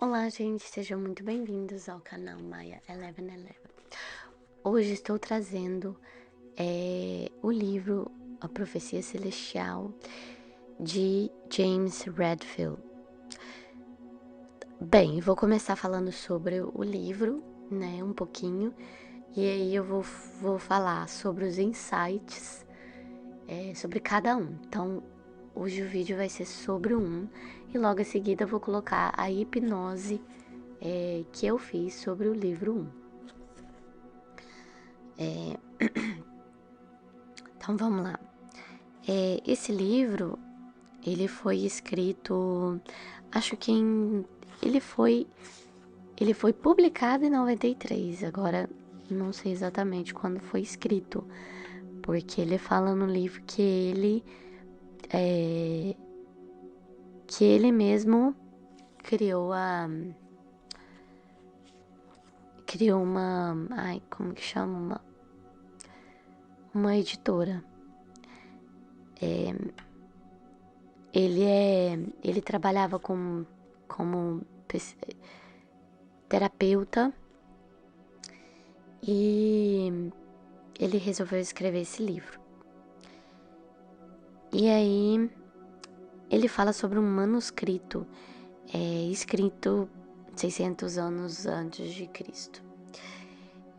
Olá, gente, sejam muito bem-vindos ao canal Maia 1111. Hoje estou trazendo o livro A Profecia Celestial de James Redfield. Bem, vou começar falando sobre o livro, né, um pouquinho, e aí eu vou falar sobre os insights, sobre cada um. Então, hoje o vídeo vai ser sobre um, e logo em seguida eu vou colocar a hipnose que eu fiz sobre o livro 1. Então vamos lá. Esse livro, ele foi escrito, acho que ele foi publicado em 93, agora não sei exatamente quando foi escrito, porque ele fala no livro que ele mesmo criou uma, como que chama? Uma editora. Ele trabalhava como terapeuta e ele resolveu escrever esse livro. E aí ele fala sobre um manuscrito escrito 600 anos antes de Cristo.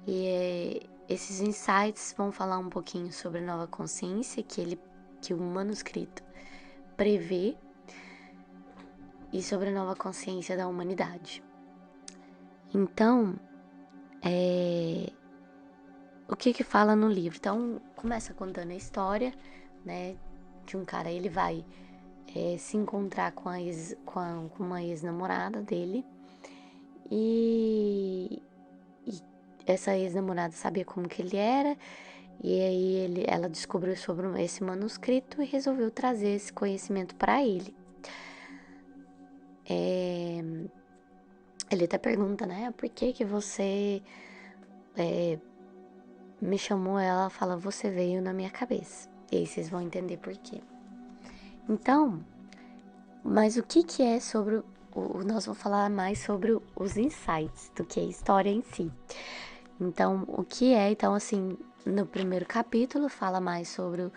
E esses insights vão falar um pouquinho sobre a nova consciência que o manuscrito prevê e sobre a nova consciência da humanidade. Então, o que fala no livro? Então, começa contando a história, né, de um cara. Ele vai se encontrar com uma ex-namorada dele e essa ex-namorada sabia como que ele era, e aí ela descobriu sobre esse manuscrito e resolveu trazer esse conhecimento para ele. Ele até pergunta, né, por que você me chamou? Ela fala, você veio na minha cabeça. E aí vocês vão entender por quê. Então, mas o que é sobre nós vamos falar mais sobre os insights do que a história em si. Então, o que é? Então, assim, no primeiro capítulo fala mais sobre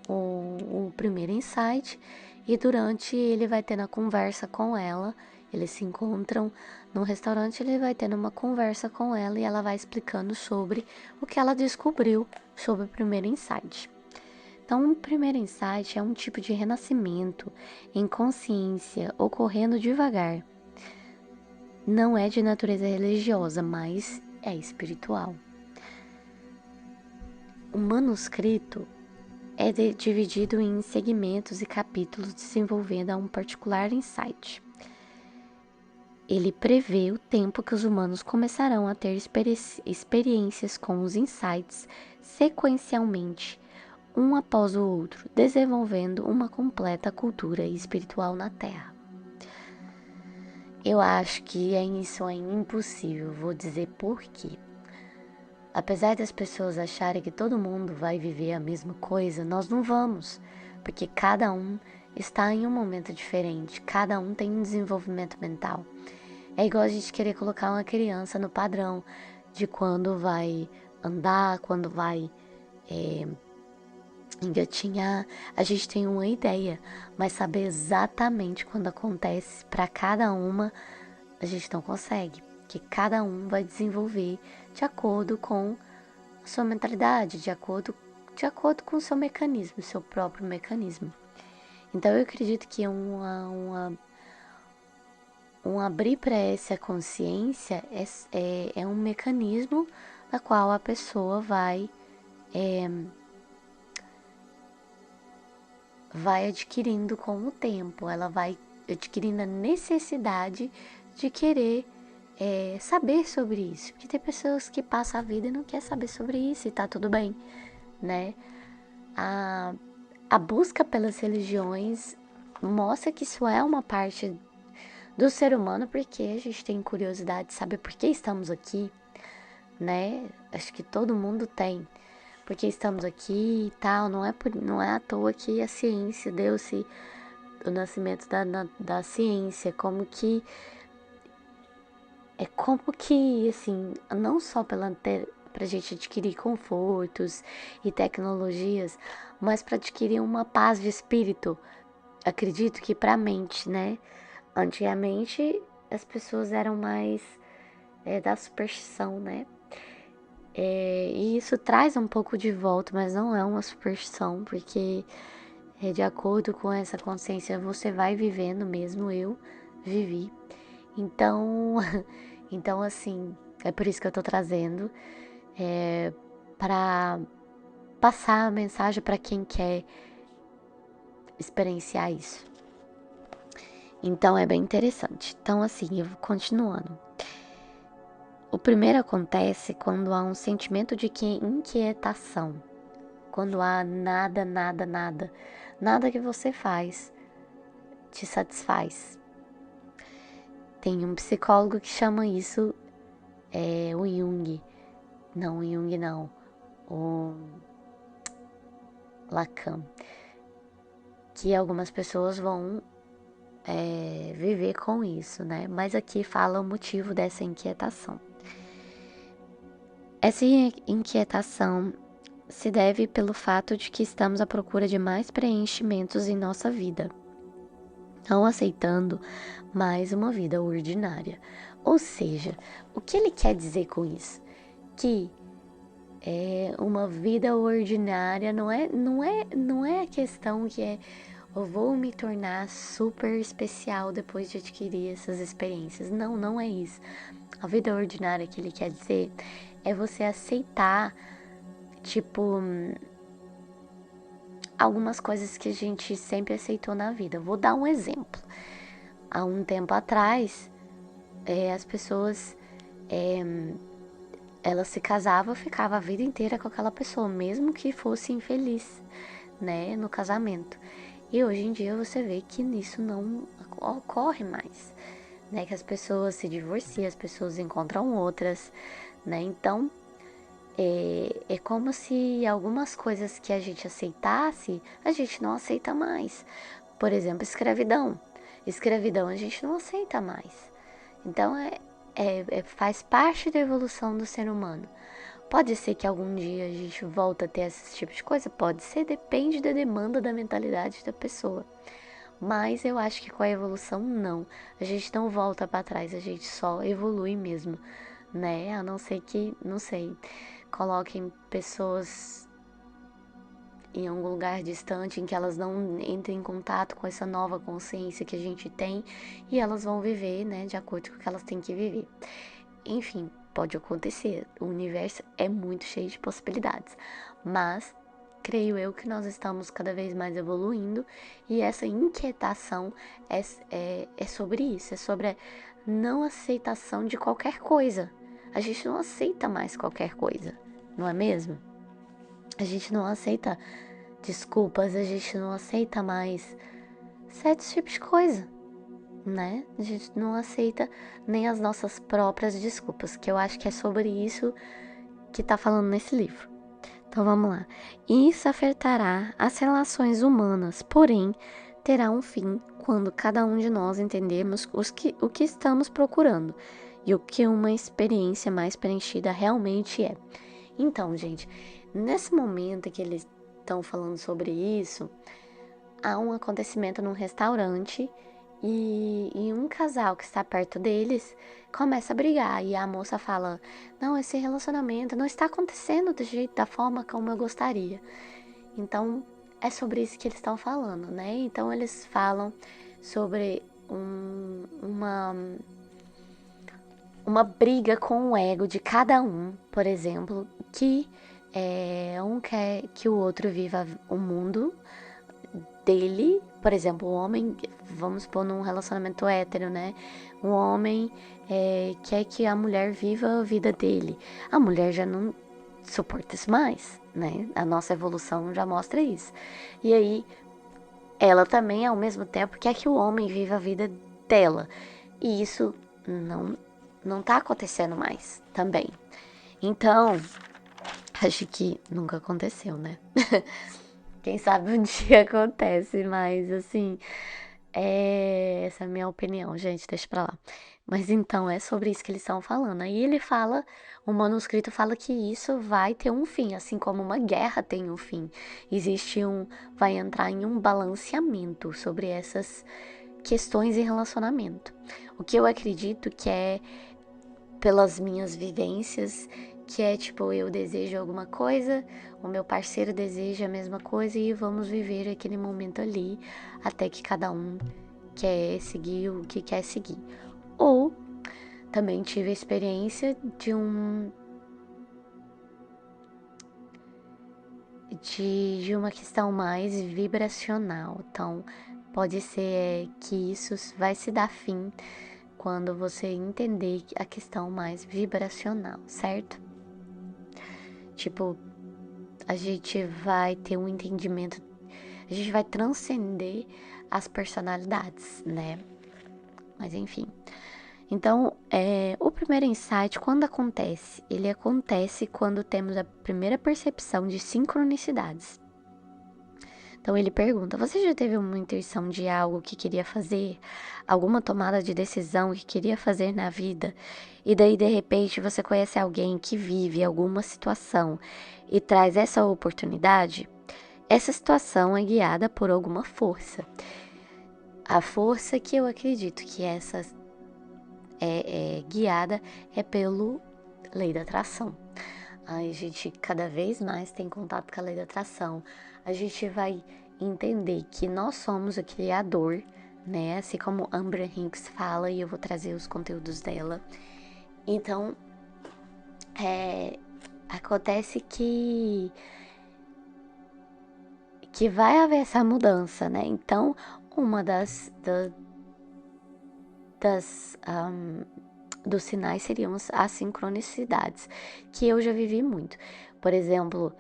o primeiro insight, e durante ele vai tendo a conversa com ela. Eles se encontram num restaurante, ele vai tendo uma conversa com ela e ela vai explicando sobre o que ela descobriu sobre o primeiro insight. Então, o primeiro insight é um tipo de renascimento em consciência ocorrendo devagar. Não é de natureza religiosa, mas é espiritual. O manuscrito é dividido em segmentos e capítulos desenvolvendo a um particular insight. Ele prevê o tempo que os humanos começarão a ter experiências com os insights sequencialmente, um após o outro, desenvolvendo uma completa cultura espiritual na Terra. Eu acho que isso é impossível, vou dizer por quê. Apesar das pessoas acharem que todo mundo vai viver a mesma coisa, nós não vamos, porque cada um está em um momento diferente, cada um tem um desenvolvimento mental. É igual a gente querer colocar uma criança no padrão de quando vai andar, quando vai engatinhar. A gente tem uma ideia, mas saber exatamente quando acontece para cada uma, a gente não consegue, porque cada um vai desenvolver de acordo com a sua mentalidade, de acordo com o seu mecanismo, o seu próprio mecanismo. Então eu acredito que um abrir para essa consciência é um mecanismo da qual a pessoa vai adquirindo com o tempo, ela vai adquirindo a necessidade de querer saber sobre isso. Porque tem pessoas que passam a vida e não quer saber sobre isso e tá tudo bem, né? A busca pelas religiões mostra que isso é uma parte do ser humano, porque a gente tem curiosidade de saber por que estamos aqui, né? Acho que todo mundo tem. Porque estamos aqui e tal, não é à toa que a ciência deu-se o nascimento da ciência, como que é como que, assim, não só pra gente adquirir confortos e tecnologias, mas para adquirir uma paz de espírito. Acredito que pra mente, né? Antigamente as pessoas eram mais da superstição, né? E isso traz um pouco de volta, mas não é uma superstição, porque de acordo com essa consciência você vai vivendo mesmo, eu vivi. Então, então assim, é por isso que eu tô trazendo, para passar a mensagem para quem quer experienciar isso. Então é bem interessante. Então assim, eu vou continuando. O primeiro acontece quando há um sentimento de inquietação. Quando há nada que você faz te satisfaz. Tem um psicólogo que chama isso o Jung. Não, o Jung não. O Lacan. Que algumas pessoas vão viver com isso, né? Mas aqui fala o motivo dessa inquietação. Essa inquietação se deve pelo fato de que estamos à procura de mais preenchimentos em nossa vida, não aceitando mais uma vida ordinária. Ou seja, o que ele quer dizer com isso? Que uma vida ordinária não é a questão que eu vou me tornar super especial depois de adquirir essas experiências. Não, não é isso. A vida ordinária que ele quer dizer é você aceitar, tipo, algumas coisas que a gente sempre aceitou na vida. Vou dar um exemplo. Há um tempo atrás, as pessoas elas se casavam, ficava a vida inteira com aquela pessoa, mesmo que fosse infeliz, né, no casamento. E hoje em dia você vê que isso não ocorre mais, né, que as pessoas se divorciam, as pessoas encontram outras, né, então é como se algumas coisas que a gente aceitasse, a gente não aceita mais. Por exemplo, escravidão. Escravidão a gente não aceita mais. Então faz parte da evolução do ser humano. Pode ser que algum dia a gente volte a ter esse tipo de coisa? Pode ser, depende da demanda da mentalidade da pessoa. Mas eu acho que com a evolução, não. A gente não volta para trás, a gente só evolui mesmo, né? A não ser que, não sei, coloquem pessoas em algum lugar distante em que elas não entrem em contato com essa nova consciência que a gente tem e elas vão viver, né, de acordo com o que elas têm que viver. Enfim, pode acontecer. O universo é muito cheio de possibilidades, mas creio eu que nós estamos cada vez mais evoluindo e essa inquietação é sobre isso, é sobre a não aceitação de qualquer coisa. A gente não aceita mais qualquer coisa, não é mesmo? A gente não aceita desculpas, a gente não aceita mais certos tipos de coisa, né? A gente não aceita nem as nossas próprias desculpas, que eu acho que é sobre isso que tá falando nesse livro. Então vamos lá. Isso afetará as relações humanas, porém terá um fim quando cada um de nós entendermos o que estamos procurando e o que uma experiência mais preenchida realmente é. Então, gente, nesse momento que eles estão falando sobre isso, há um acontecimento num restaurante e um casal que está perto deles começa a brigar. E a moça fala: não, esse relacionamento não está acontecendo do jeito, da forma como eu gostaria. Então, é sobre isso que eles estão falando, né? Então, eles falam sobre uma briga com o ego de cada um, por exemplo, que um quer que o outro viva o mundo dele, por exemplo, o homem, vamos pôr num relacionamento hétero, né? O homem quer que a mulher viva a vida dele. A mulher já não suporta isso mais, né? A nossa evolução já mostra isso. E aí, ela também, ao mesmo tempo, quer que o homem viva a vida dela. E isso não tá acontecendo mais também. Então, acho que nunca aconteceu, né? Quem sabe um dia acontece, mas assim, Essa é a minha opinião, gente, deixa pra lá. Mas então, é sobre isso que eles estão falando. Aí ele fala, o manuscrito fala que isso vai ter um fim, assim como uma guerra tem um fim. Vai entrar em um balanceamento sobre essas questões em relacionamento. O que eu acredito que é pelas minhas vivências, que é tipo, eu desejo alguma coisa, o meu parceiro deseja a mesma coisa e vamos viver aquele momento ali até que cada um quer seguir o que quer seguir. Ou também tive a experiência de uma questão mais vibracional. Então, pode ser que isso vai se dar fim quando você entender a questão mais vibracional, certo? Tipo, a gente vai ter um entendimento, a gente vai transcender as personalidades, né? Mas enfim. Então, o primeiro insight, quando acontece? Ele acontece quando temos a primeira percepção de sincronicidades. Então, ele pergunta: você já teve uma intuição de algo que queria fazer? Alguma tomada de decisão que queria fazer na vida? E daí, de repente, você conhece alguém que vive alguma situação e traz essa oportunidade? Essa situação é guiada por alguma força. A força que eu acredito que essa guiada é pelo lei da atração. A gente cada vez mais tem contato com a lei da atração. A gente vai entender que nós somos o criador, né? Assim como Amber Hinks fala, e eu vou trazer os conteúdos dela. Então, acontece que vai haver essa mudança, né? Então, uma das dos sinais seriam as sincronicidades, que eu já vivi muito. Por exemplo,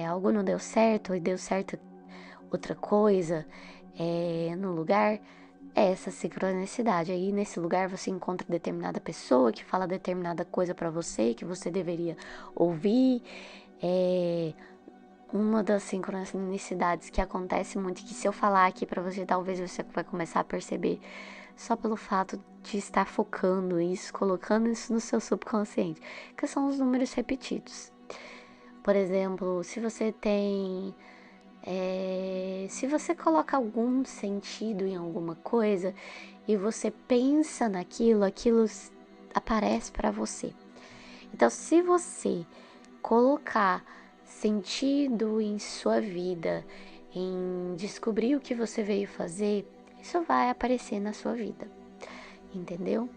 algo não deu certo e deu certo outra coisa no lugar, é essa sincronicidade. Aí nesse lugar você encontra determinada pessoa que fala determinada coisa para você que você deveria ouvir. Uma das sincronicidades que acontece muito, que se eu falar aqui para você, talvez você vai começar a perceber só pelo fato de estar focando isso, colocando isso no seu subconsciente, que são os números repetidos. Por exemplo, se você coloca algum sentido em alguma coisa e você pensa naquilo, aquilo aparece para você. Então, se você colocar sentido em sua vida, em descobrir o que você veio fazer, isso vai aparecer na sua vida, entendeu?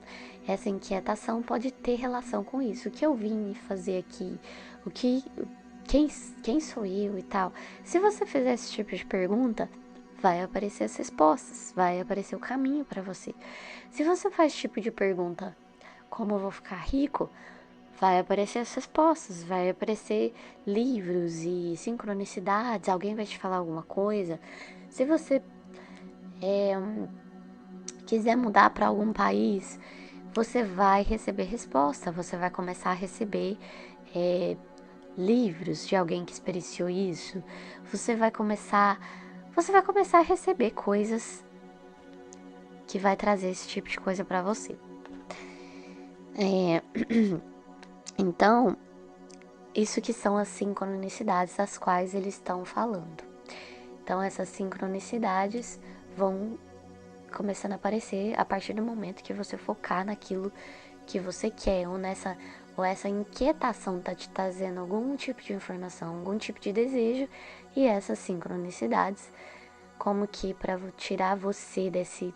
Essa inquietação pode ter relação com isso. O que eu vim fazer aqui? O que, quem sou eu e tal? Se você fizer esse tipo de pergunta, vai aparecer as respostas, vai aparecer o caminho para você. Se você faz esse tipo de pergunta, como eu vou ficar rico? Vai aparecer as respostas, vai aparecer livros e sincronicidades, alguém vai te falar alguma coisa. Se você quiser mudar para algum país, você vai receber resposta, você vai começar a receber livros de alguém que experienciou isso. Você vai começar a receber coisas que vai trazer esse tipo de coisa para você. Então, isso que são as sincronicidades das quais eles estão falando. Então, essas sincronicidades vão começando a aparecer a partir do momento que você focar naquilo que você quer, ou essa inquietação tá te trazendo algum tipo de informação, algum tipo de desejo, e essas sincronicidades, como que para tirar você desse.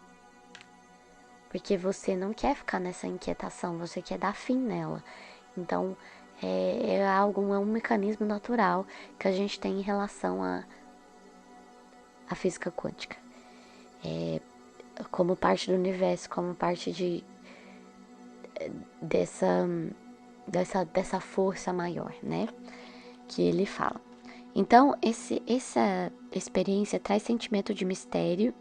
Porque você não quer ficar nessa inquietação, você quer dar fim nela. Então, é um mecanismo natural que a gente tem em relação à física quântica. Como parte do universo, como parte dessa força maior, né? Que ele fala. Então, essa experiência traz sentimento de mistério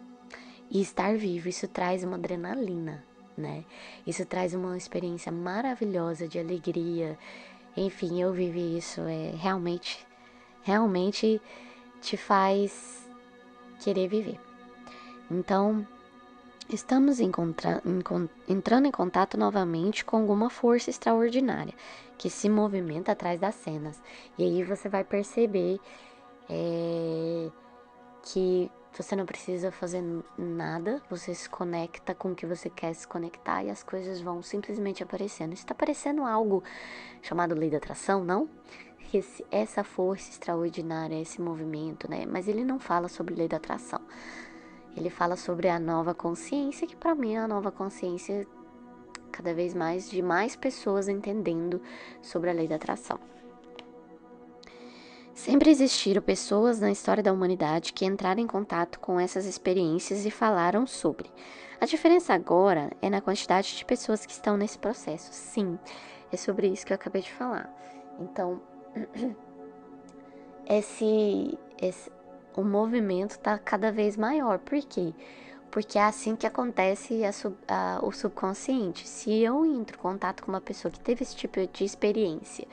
e estar vivo. Isso traz uma adrenalina, né? Isso traz uma experiência maravilhosa de alegria. Enfim, eu vivi isso. Realmente te faz querer viver. Então, estamos entrando em contato novamente com alguma força extraordinária que se movimenta atrás das cenas. E aí você vai perceber que você não precisa fazer nada, você se conecta com o que você quer se conectar e as coisas vão simplesmente aparecendo. Está parecendo algo chamado lei da atração, não? Essa força extraordinária, esse movimento, né? Mas ele não fala sobre lei da atração. Ele fala sobre a nova consciência, que para mim é a nova consciência cada vez mais de mais pessoas entendendo sobre a lei da atração. Sempre existiram pessoas na história da humanidade que entraram em contato com essas experiências e falaram sobre. A diferença agora é na quantidade de pessoas que estão nesse processo. Sim, é sobre isso que eu acabei de falar. Então, o movimento está cada vez maior. Por quê? Porque é assim que acontece o subconsciente. Se eu entro em contato com uma pessoa que teve esse tipo de experiência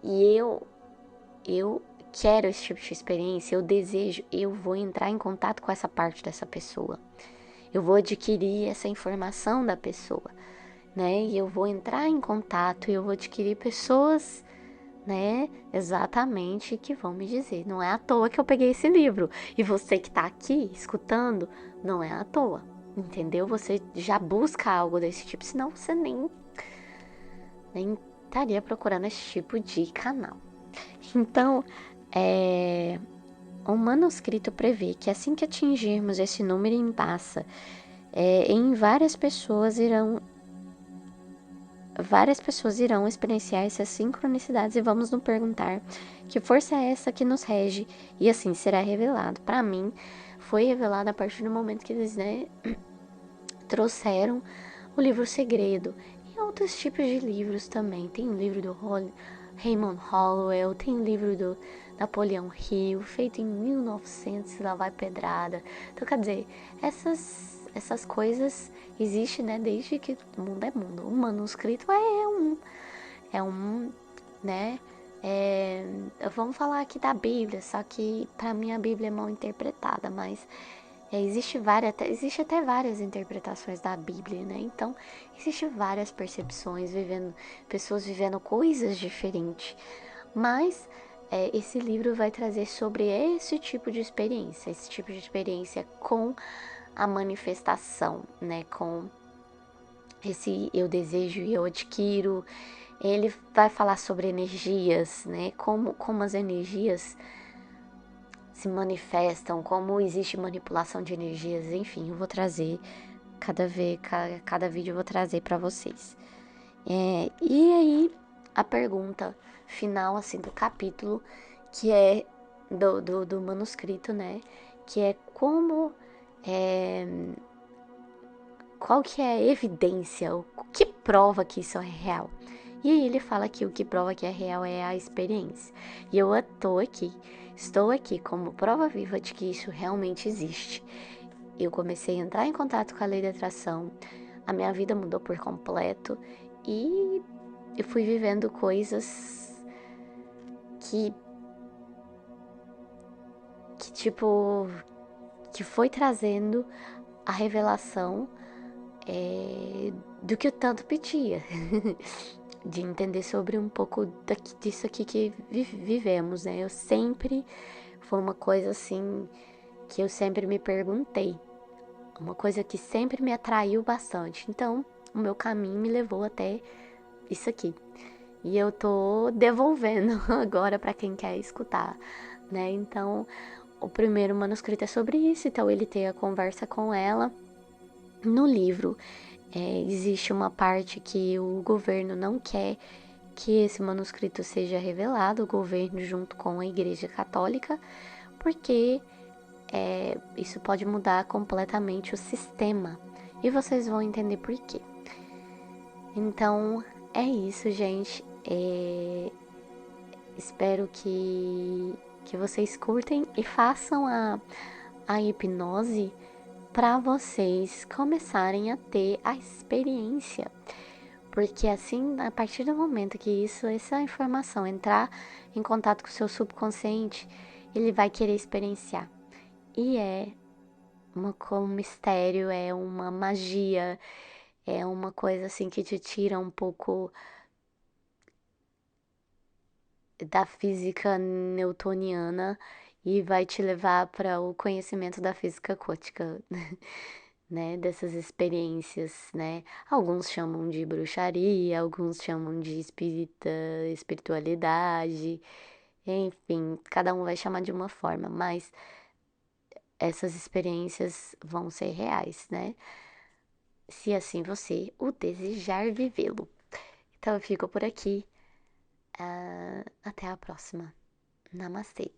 e eu quero esse tipo de experiência, eu desejo, eu vou entrar em contato com essa parte dessa pessoa. Eu vou adquirir essa informação da pessoa, né? E eu vou entrar em contato e eu vou adquirir pessoas, né? Exatamente, que vão me dizer. Não é à toa que eu peguei esse livro. E você que tá aqui escutando, não é à toa, entendeu? Você já busca algo desse tipo, senão você nem estaria procurando esse tipo de canal. Então, o manuscrito prevê que assim que atingirmos esse número em massa, várias pessoas irão experienciar essas sincronicidades e vamos nos perguntar que força é essa que nos rege, e assim será revelado. Para mim, foi revelado a partir do momento que eles, trouxeram o livro Segredo e outros tipos de livros também. Tem livro do Raymond Hollowell, tem livro do Napoleão Hill, feito em 1900, lá vai pedrada. Então, quer dizer, essas coisas existem, né, desde que o mundo é mundo. O manuscrito né, vamos falar aqui da Bíblia, só que para mim a Bíblia é mal interpretada, mas existe até várias interpretações da Bíblia, né? Então, existe várias percepções, pessoas vivendo coisas diferentes. Mas esse livro vai trazer sobre esse tipo de experiência com a manifestação, né? Com esse eu desejo e eu adquiro. Ele vai falar sobre energias, né? Como as energias se manifestam, como existe manipulação de energias, enfim, eu vou trazer cada vídeo eu vou trazer para vocês. E aí a pergunta final assim do capítulo, que é do manuscrito, né? Que é qual que é a evidência, o que prova que isso é real? E aí ele fala que o que prova que é real é a experiência. E eu estou aqui como prova viva de que isso realmente existe. Eu comecei a entrar em contato com a lei da atração, a minha vida mudou por completo e eu fui vivendo coisas que que foi trazendo a revelação do que eu tanto pedia. De entender sobre um pouco disso aqui que vivemos, né? Foi uma coisa assim que eu sempre me perguntei, uma coisa que sempre me atraiu bastante. Então, o meu caminho me levou até isso aqui. E eu tô devolvendo agora para quem quer escutar, né? Então, o primeiro manuscrito é sobre isso, então ele tem a conversa com ela. No livro, existe uma parte que o governo não quer que esse manuscrito seja revelado, o governo junto com a Igreja Católica, porque isso pode mudar completamente o sistema. E vocês vão entender por quê. Então, é isso, gente. Espero que vocês curtem e façam a hipnose para vocês começarem a ter a experiência. Porque assim, a partir do momento que essa informação entrar em contato com o seu subconsciente, ele vai querer experienciar. E é como mistério, é uma magia, é uma coisa assim que te tira um pouco da física newtoniana e vai te levar para o conhecimento da física quântica, né? Dessas experiências, né? Alguns chamam de bruxaria, alguns chamam de espiritualidade, enfim, cada um vai chamar de uma forma, mas essas experiências vão ser reais, né? Se assim você o desejar vivê-lo. Então eu fico por aqui. Até a próxima. Namastê.